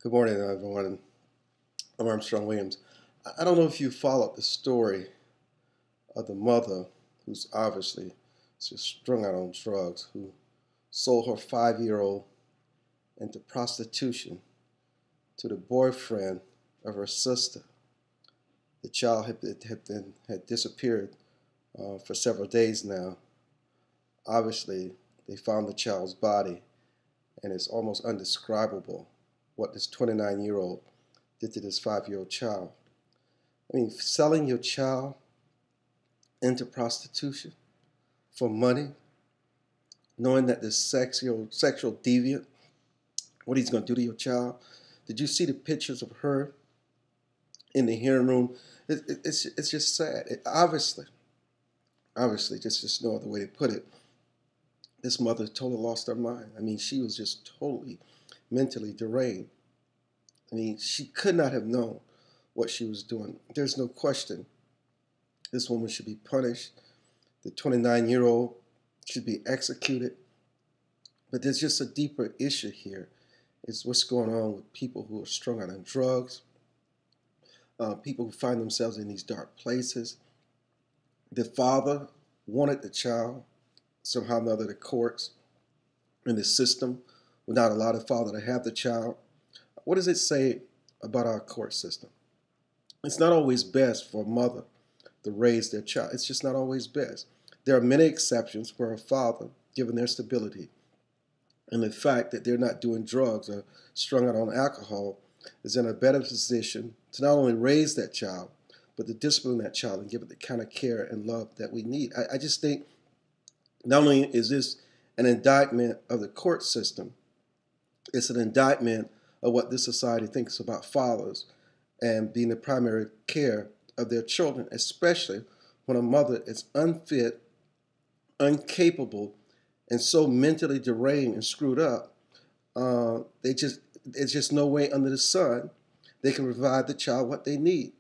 Good morning, everyone. I'm Armstrong Williams. I don't know if you followed the story of the mother who's obviously just strung out on drugs, who sold her 5-year-old into prostitution to the boyfriend of her sister. The child had disappeared for several days now. Obviously, they found the child's body, and it's almost undescribable what this 29-year-old did to this 5-year-old child. I mean, selling your child into prostitution for money, knowing that this sexual deviant, what he's going to do to your child. Did you see the pictures of her in the hearing room? It's just sad. Obviously, just no other way to put it. This mother totally lost her mind. I mean, she was just totally mentally deranged. I mean, she could not have known what she was doing. There's no question this woman should be punished. The 29-year-old should be executed. But there's just a deeper issue here. It's what's going on with people who are strung out on drugs, people who find themselves in these dark places. The father wanted the child. Somehow or another, the courts and the system would not allow the father to have the child. What does it say about our court system? It's not always best for a mother to raise their child. It's just not always best. There are many exceptions where a father, given their stability and the fact that they're not doing drugs or strung out on alcohol, is in a better position to not only raise that child, but to discipline that child and give it the kind of care and love that we need. I just think not only is this an indictment of the court system, it's an indictment of what this society thinks about fathers and being the primary care of their children, especially when a mother is unfit, incapable, and so mentally deranged and screwed up. There's just no way under the sun they can provide the child what they need.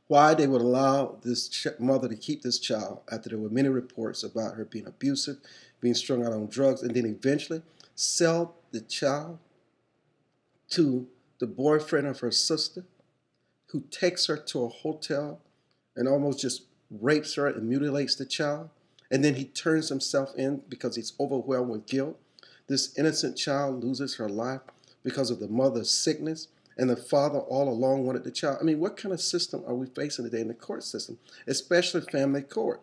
Why they would allow this mother to keep this child after there were many reports about her being abusive, being strung out on drugs, and then eventually sell the child to the boyfriend of her sister, who takes her to a hotel and almost just rapes her and mutilates the child. And then he turns himself in because he's overwhelmed with guilt. This innocent child loses her life because of the mother's sickness, and the father all along wanted the child. I mean, what kind of system are we facing today in the court system, especially family court?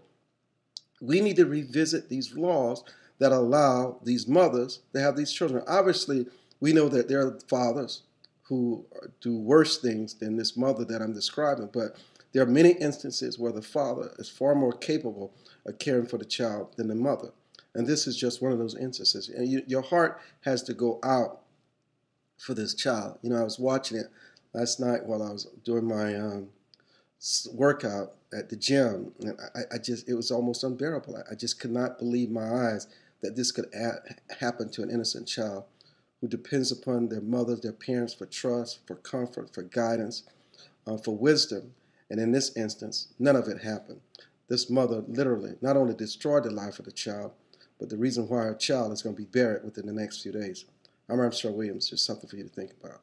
We need to revisit these laws that allow these mothers to have these children. Obviously, we know that there are fathers who do worse things than this mother that I'm describing, but there are many instances where the father is far more capable of caring for the child than the mother. And this is just one of those instances. And your heart has to go out for this child. You know, I was watching it last night while I was doing my workout at the gym, and it was almost unbearable. I just could not believe my eyes that this could happen to an innocent child who depends upon their mothers, their parents, for trust, for comfort, for guidance, for wisdom. And in this instance, none of it happened. This mother literally not only destroyed the life of the child, but the reason why her child is going to be buried within the next few days. I'm Armstrong Williams. Just something for you to think about.